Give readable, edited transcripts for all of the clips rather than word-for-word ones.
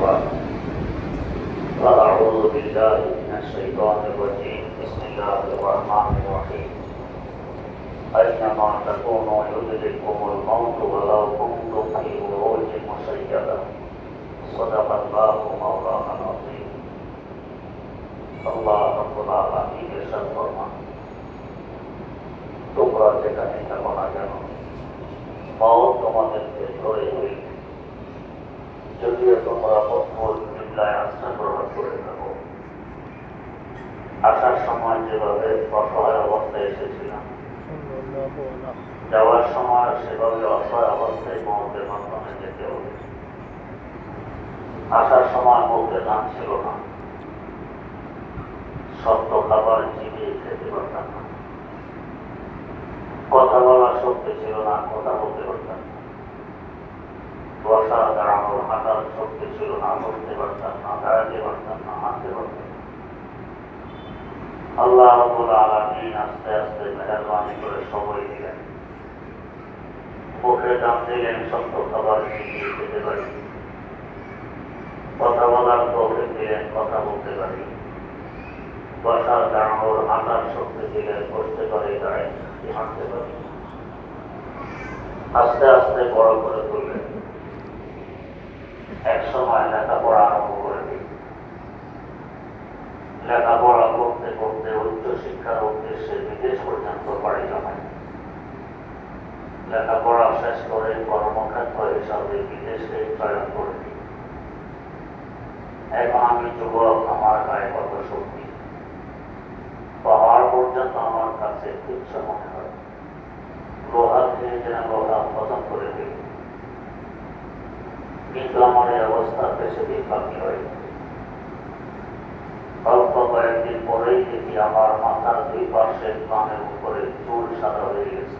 بعد فأعوذ بالله من الشيطان الرجيم بسم الله الرحمن الرحيم أينما تكونوا يدرككم الموت ولو كنتم في بروج مشيدة صدق الله مولانا العظيم আল্লাহ রাব্বুল আলামিন ইরশাদ ফরমান, তোমরা যেখানে থাকো না কেন মওত তোমাদেরকে ধরে হইবে, যদিও তোমরা কঠোর বিল্লায় আস্থা গ্রহণ করে থাকো। আসার সময় যেভাবে অসহায় অবস্থায় এসেছিলাম, যাওয়ার সময় সেভাবে অসহায় অবস্থায় মওতের মাধ্যমে যেতে হবে। আসার সময় মওতের নাম ছিল না, শক্ত খাবার চিবিয়ে খেতে পারতাম না, কথা বলার শক্তি ছিল না, কথা বলতে পারতাম না, বসা দাঁড়ানোর হাঁটার শক্তি ছিল না, বসতে পারতাম না, দাঁড়াতে পারতাম না, হাঁটতে পারতাম না। আল্লাহ রাব্বুল আলামিন আস্তে আস্তে মেহেরবানি করে সময় দিলেন, মুখে দাম দিলেন, শক্ত খাবার চিবিয়ে খেতে পারি, কথা বলার তৌফিক দিলেন, কথা বলতে পারি, বসা দাঁড়ানোর হাঁটার শক্তি দিলেন, বসতে পারি, দাঁড়াতে হাঁটতে পারি। আস্তে আস্তে বড় করে তুললেন। এক সময় লেখাপড়া আরম্ভ করে দিই। লেখাপড়া করতে করতে উচ্চ শিক্ষার উদ্দেশ্যে বিদেশ পর্যন্ত পাড়ি জমাই। লেখাপড়া শেষ করে কর্মক্ষেত্র হিসাবে বিদেশে চয়ন করে দিই। এখন আমি যুবক, আমার গায়ে কত শক্তি, পাহাড় পর্যন্ত আমার কাছে তুচ্ছ মনে হয়। লোহা খেয়ে যেন লোহা পছন্দ করে দিই, কিন্তু আমার এই অবস্থা বেশি দিন বাকি হয়। অল্প কয়েকদিন পরেই দেখি আমার মাথার দুই পাশে কানের উপরে চুল সাদা হয়ে গেছে।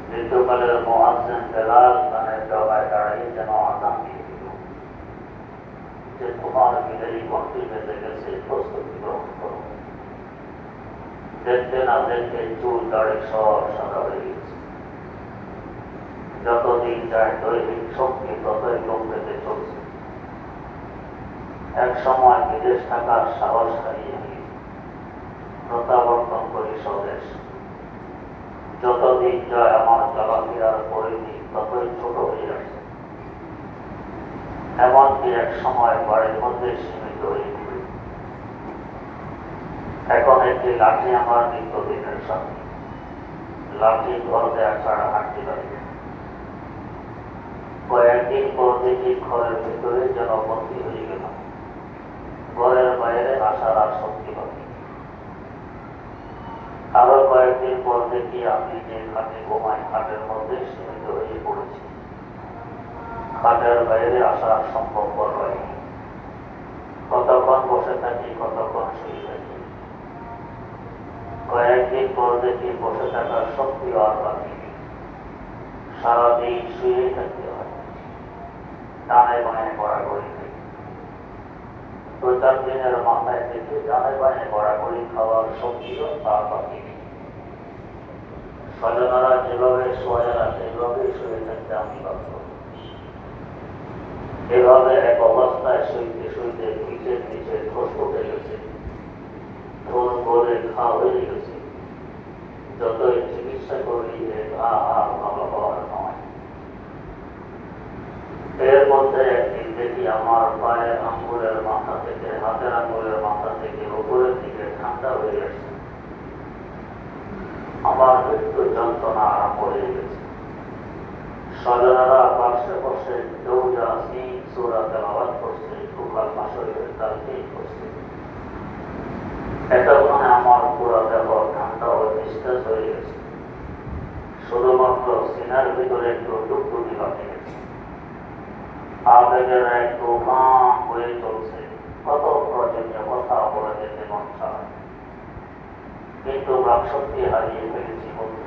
মৃত্যুকালের মুয়াজ্জিন বেলাল কানের ডগায় দাঁড়িয়ে যেন আযান দিয়ে দিল যে তোমার বিদায়ী ঘণ্টি বেজে গেছে, প্রস্তুতি গ্রহণ করো। দেখতে না দেখতে চুল দাড়ি সব সাদা হয়ে গেছে। যতদিন যায় দৈহিক শক্তি ততই কম পেতে চলছে। এক সময় বিদেশ থাকার সাহস হারিয়ে গিয়ে প্রত্যাবর্তন করি স্বদেশ। যতদিন যায় আমার চলাফেরার পরিধি ততই ছোট হয়ে আসছে। এমনকি এক সময় বাড়ির মধ্যে সীমিত হয়ে ঘুরি। এখন একটি লাঠি আমার নিত্যদিনের সাথে। লাঠি ঘর দেয়া ছাড়া হাঁটতে পারি। কয়েকদিন পর দেখি ঘরের ভিতরে যেন বন্দী হয়ে গেলাম। ঘরের বাইরে আসার আর শক্তি পাই। আরো কয়েকদিন পর দেখি আমি যে খাটে ঘুমাই, খাটের মধ্যে সীমিত হয়ে পড়েছি। খাটের বাইরে আসা সম্ভবপর হয়নি। কতক্ষণ বসে থাকি, কতক্ষণ শুয়ে থাকি। কয়েকদিন পর দেখি বসে থাকার শক্তি আর বাকি নেই। সারাদিন শুয়ে থাকতে হয়, ডানে বাঁয়ে গড়াগড়ি থাকি। 2-4 দিনের মাথায় থেকে ডানে বাঁয়ে গড়াগড়ি খাওয়ার শক্তিও তার বাকি নেই। স্বজনেরা যেভাবে শোয়া রাখে এভাবেই শুয়ে থাকতে আমি বাধ্য। এভাবে এক অবস্থায় শুইতে শুইতে পিঠের নিচে ঠোস উঠে গেছে, ঠোস ভরে ঘা হয়ে গেছে। যতই চিকিৎসা করি ঘা আর ভালো হওয়ার নয়। এর মধ্যে একদিন দেখি আমার পায়ের আঙ্গুলের মাথা থেকে, হাতের আঙ্গুলের মাথা থেকে উপরের দিকে ঠান্ডা হয়ে গেছে। আমার মৃত্যু যন্ত্রণা আরম্ভ হয়ে গেছে। স্বজনেরা পাশে বসে দৌড়া সিং সূরা তেলাওয়াত করছে, কুফার মাশরিকের তালকিন করছে। এতক্ষণে আমার পুরো দেহ ঠান্ডা ও নিস্তেজ হয়ে গেছে। শুধুমাত্র সিনার ভিতরে একটু ডুবডুবি বাকি গেছে। আবেগের এক তুফান হয়ে চলছে। কত প্রয়োজনীয় কথা বলে যেতে মন চায়, কিন্তু বাকশক্তি হারিয়ে ফেলেছি বলতে।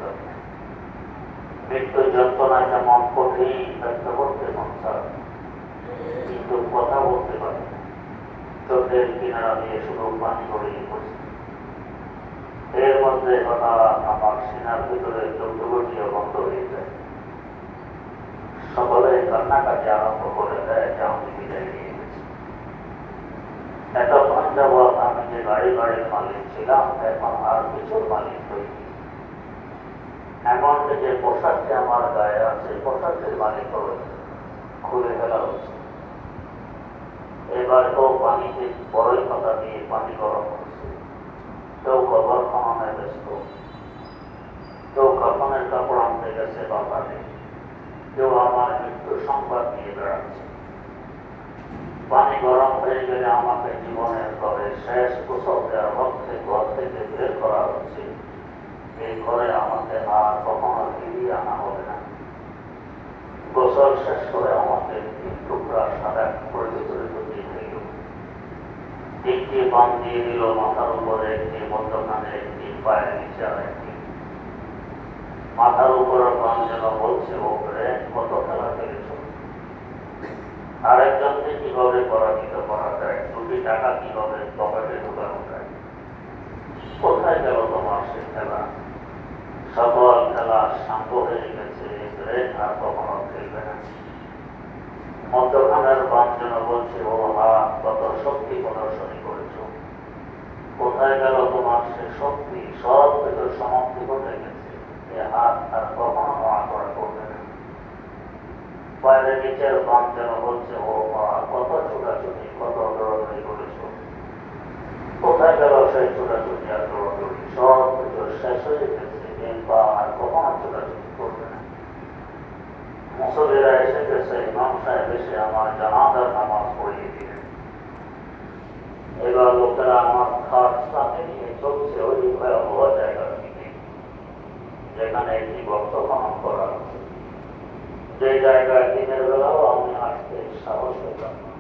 মৃত্যু যন্ত্রণায় যেমন কঠিন ব্যক্ত করতে মন চায়, কিন্তু কথা বলতে পারে। চোখের কিনারা দিয়ে শুধু পানি গড়িয়ে পড়ছে। এর মধ্যে হঠাৎ আমার সিনার ভিতরে চোখগুলিও বন্ধ হয়ে যায়। সকলে কান্নাকাটি আরম্ভ করে দেয় যে আমি বিদায় নিয়ে গেছি। এতক্ষণ যাবৎ আমি যে গাড়ির মালিক ছিলাম এখন আর কিছুর মালিক হইনি। এমন যে পোশাকটি আমার গায়ে আছে পোশাকটির মালিক খুলে ফেলা হচ্ছে। এবার কেউ পানিতে বড়ই পাতা দিয়ে পানি গরম করছে, কেউ কবর খননে ব্যস্ত, কেউ কাফনের কাপড় আনতে গেছে বাজারে, কেউ আমার মৃত্যুর সংবাদ নিয়ে বেড়াচ্ছে। পানি গরম হয়ে গেলে আমাকে জীবনের ঘরে শেষ গোসল দেওয়ার লক্ষ্যে ঘর থেকে বের করা হচ্ছে। এই ঘরে আমাকে আর কখনো ফিরিয়ে আনা হবে না। গোসল শেষ করে আমাকে 3 টুকরা সাদা কাপড়ের ভিতরে ঢুকিয়ে দিল। 3টি বাম দিয়ে দিল মাথার উপরে, একটি মধ্যখানে, একটি পায়ের নিচে আর একটি। মাথার উপরে বাম যেন বলছে ওপরে কত খেলা খেলেছ, আরেকজনকে কিভাবে পরাজিত করা যায়, 2টি টাকা কিভাবে পকেটে ঢুকানো যায়। কোথায় গেল তোমার সে খেলা? সকল খেলা শান্ত হয়ে গেছে, আর কখনো খেলবে না। মধ্যখানের বাম যেন বলছে ও হাত কত শক্তি প্রদর্শনী করেছ, কোথায় গেল তোমার সে শক্তি? সব কিছু সমাপ্তি ঘটে গেছে, এ হাত আর কখনো নড়াচড়া করবে না। পায়ের নিচের বাম যেন বলছে ও মা কত ছোটাছুটি কত দৌড়াদৌড়ি করেছ, কোথায় গেল সেই ছোটাছুটি আর দৌড়াদৌড়ি? সব কিছু শেষ হয়ে গেছে, পা আর কখনো ছোটাছুটি করবে না। মুসল্লিরা এসে গেছে, ইমাম সাহেব এসে আমার জানাজার নামাজ পড়িয়ে দিলেন। এবার লোকেরা আমার খাট সাথে নিয়ে চলছে ওই ভয়াবহ জায়গার দিকে যেখানে একটি গর্ত খনন করা হচ্ছে, যে জায়গায় দিনের বেলাও আমি আসতে সাহস পেতাম না।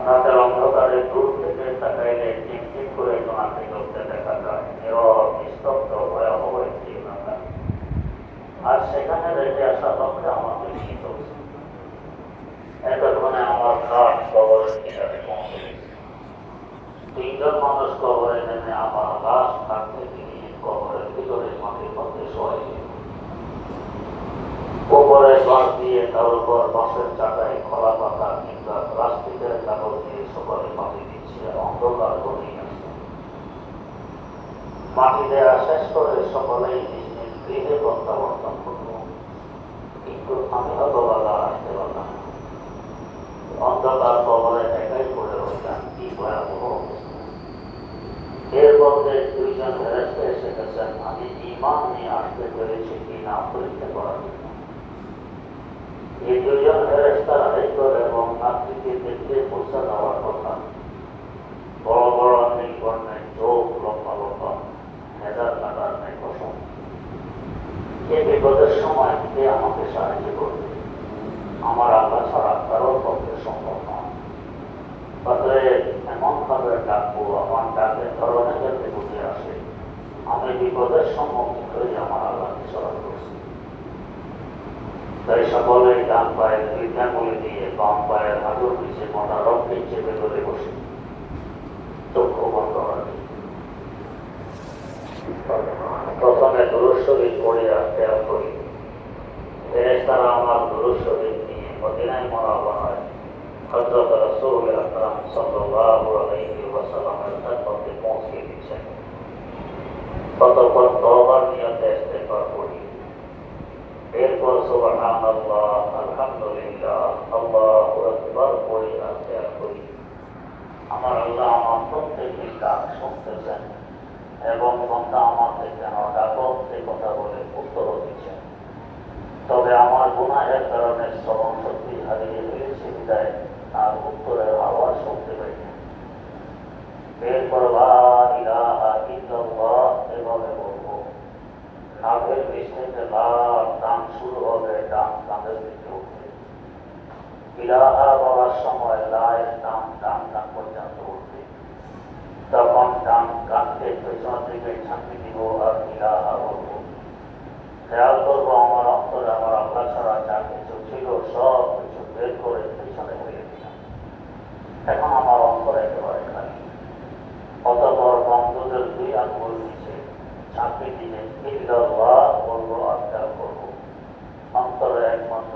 রাতের অন্ধকারে দূর থেকে তাকাইলে টিকটিক করে জোনাকি জ্বলতে দেখা যায়, নিস্তব্ধ ভয়াবহ একটি এলাকা। আর সেখানে রেখে আসা লক্ষ্যে আমাকে নিয়ে চলছে। এতক্ষণে আমার খাট কবরের কিনারে পৌঁছে গেছে। 3 জন মানুষ কবরে নেমে আমার লাশ খাট থেকে নিয়ে কবরের ভিতরে মাটির মধ্যে শোয়াই দিল। উপরে বাঁশ দিয়ে তার উপর বাঁশের চাকায় খোলা পাতা কিংবা প্লাস্টিকের কাগজ দিয়ে সকলে মাটি দিচ্ছে, অন্ধকার ঘনিয়ে আসছে। মাটি দেওয়া শেষ করে সকলেই নিজ নিজ গৃহে প্রত্যাবর্তন করল, কিন্তু আমি হতবাগা আসতে পারলাম। অন্ধকার কবরে একাই পড়ে রইলাম, কি ভয়াবহ অবস্থা। এর মধ্যে 2 জন ফেরেশতা এসে গেছেন আমি ঈমান নিয়ে আসতে পেরেছি কি না পরীক্ষা করার জন্য। এই 2 জন ফেরেশতা আইকর এবং নাতিকে দেখতে পৌঁছা দেওয়ার কথা। বড় বড় নীল বর্ণের চোখ, লম্বা লম্বা, মেজাজ লাগার নেই পছন্দ। এই বিপদের সময় কে আমাকে সাহায্য করবে? আমার আল্লাহ ছাড়া কারোর পক্ষে সম্ভব নয়। অতএব এমন ভাবে ডাকবো আমার ডাকের ধরনে যাতে বুঝে আসে আমি বিপদের সম্মুখীন হয়ে আমার আল্লাহকে স্মরণ করছি। তাই সকলে ডান পায়ের 2 আঙ্গুলি দিয়ে বাম পায়ের হাঁটুর নিচে মোটা রক্তে চেপে ধরে বসে চক্ষু বন্ধ রাখি। প্রথমে দুরূদ শরীফ পড়ে আসতে করি। ফেরেশতারা আমার দুরূদ শরীফ নিয়ে মদিনায় মুনাওয়ারায় হযরত রাসূল আকরাম সাল্লাল্লাহু আলাইহি ওয়াসাল্লামের খেদমতে পৌঁছে দিচ্ছেন। ততক্ষণ তওবার নিয়তে ইস্তেগফার করি। এরপর সুবহানাল্লাহ, আলহামদুলিল্লাহ, আল্লাহু আকবার পড়ে আসতে করি। আমার আল্লাহ আমার প্রত্যেকটি ডাক শুনতেছেন এবং বান্দা আমাকে কেন ডাকো সে কথা বলে উত্তর দিচ্ছেন। তবে আমার গুনাহের কারণে শ্রবণ শক্তি হারিয়ে ফেলেছে বিদায় আর উত্তরের আওয়াজ শুনতে পাই না। এরপর লা ইলাহা ইল্লাল্লাহ এভাবে বলবো। নাভের নিচ থেকে লাল টান শুরু হবে, ডান কাঁধের দিকে উঠবে। ইলাহা বলার সময় লায়ের টান ডান কান পর্যন্ত উঠবে। তখন ডান কাঁধকে পেছন দিকে ঝাঁকি দিব আর ইলাহা বলবো। খেয়াল করবো আমার অন্তরে আমার আল্লাহ ছাড়া যা কিছু ছিল সব কিছু বের করে পেছনে হয়ে দিলাম। এখন আমার অন্তর একেবারে খালি। অতঃপর বন্ধুদের 2 আঙ্গুল নিচে ঝাঁকি দিয়ে ইল্লাল্লাহ বলবো আর খেয়াল করবো অন্তরে একমাত্র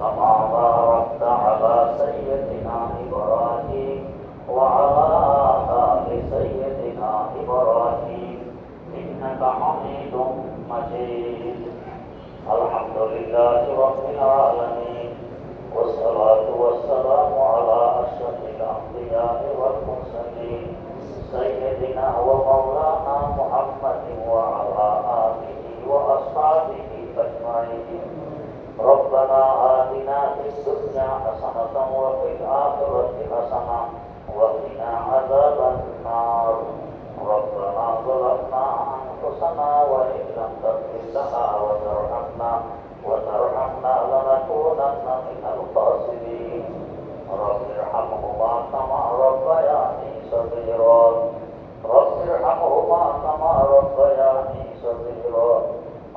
كما باركت على سيدنا إبراهيم وعلى آل سيدنا إبراهيم إنك حميد مجيد. الحمد لله رب العالمين، والصلاة والسلام على أشرف الأنبياء والمرسلين سيدنا ومولانا محمد وعلى آله وأصحابه أجمعين. ربنا آتنا في الدنيا حسنة وفي الآخرة حسنة وقنا عذاب النار. ربنا ظلمنا أنفسنا وإن لم تغفر لنا وترحمنا لنكونن من الخاسرين. رب ارحمهما كما ربياني صغيرا. رب ارحمهما كما ربياني صغيرا.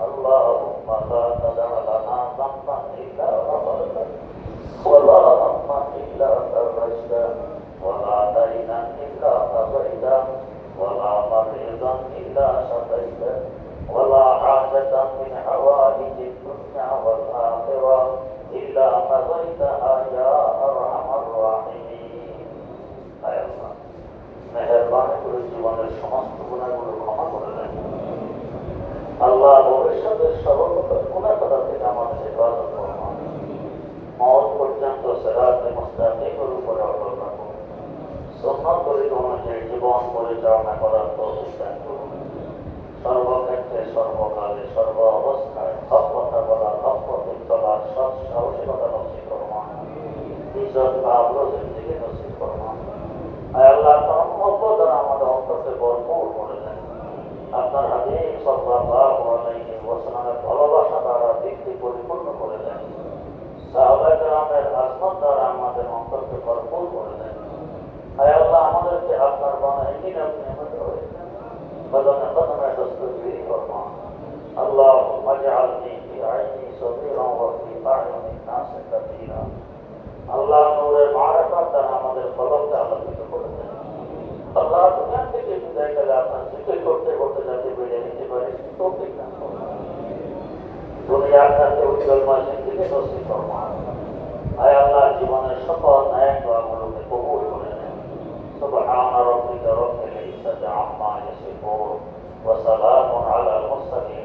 اللهم لا تدع لنا ذنبا إلا غفرته ولا هما إلا فرجته ولا دينا إلا قضيته ولا مريضا إلا شفيته ولا حاجة من حوائج الدنيا والآخرة إلا قضيتها يا أرحم الراحمين. أي الله মেহেরবানি করে জীবনের সমস্ত গুনাহগুলো ক্ষমা করে দেন। আল্লাহ ভবিষ্যতের সর্বপ্রকার গুনাহ থেকে আমাদের হেফাজত করুন। মওত পর্যন্ত সিরাতে মুস্তাকিমের উপরে অটল রাখুন। সুন্নাত অনুযায়ী জীবন পরিচালনা করার তৌফিক দান করুন। সর্বক্ষেত্রে সর্বকালে সর্ব অবস্থায় হক কথা বলা, হক পথে চলার সৎ সাহসিকতা নসিব করুন। ইজ্জত আবরু জিন্দেগি নসিব করুন। আয় আল্লাহ তাআলা মহব্বত দ্বারা আমাদের অন্তরকে ভরপুর করে দেন। আপনার হাবিব সাল্লাল্লাহু আলাইহি ওয়াসাল্লামের ভালোবাসা দ্বারা দিকটি পরিপূর্ণ করে দেন। সাহাবায়ে কেরামের আজমত দ্বারা আমাদের অন্তরকে ভরপুর করে দেন। আয় আল্লাহ আমাদেরকে আপনার বানাইনি আপনি আমাদের হয়েছেন বদনে বদনে দস্তগিরি ফরমান। اللهم اجعلني في عيني صغيرا وفي أعين الناس كثيرا। আল্লাহ নূরের মারিফাত দ্বারা আমাদের কলবকে আলোকিত করে দেন। আল্লাহ দুনিয়া থেকে বিদায় করে আপনার জিকির করতে করতে যাতে বেড়ে নিতে পারে তৌফিক দান করুন। দুনিয়ার কাছে উজ্জ্বলময় জিন্দেগি নসিব ফরমান। আয় আল্লাহ জীবনের সকল ন্যায় দোয়াগুলোকে কবুল করে নেন। সুবহান রাব্বিকা রাব্বিল ইজ্জাতি আম্মা ইয়াসিফুন ওয়া সালামুন আলাল মুরসালিন।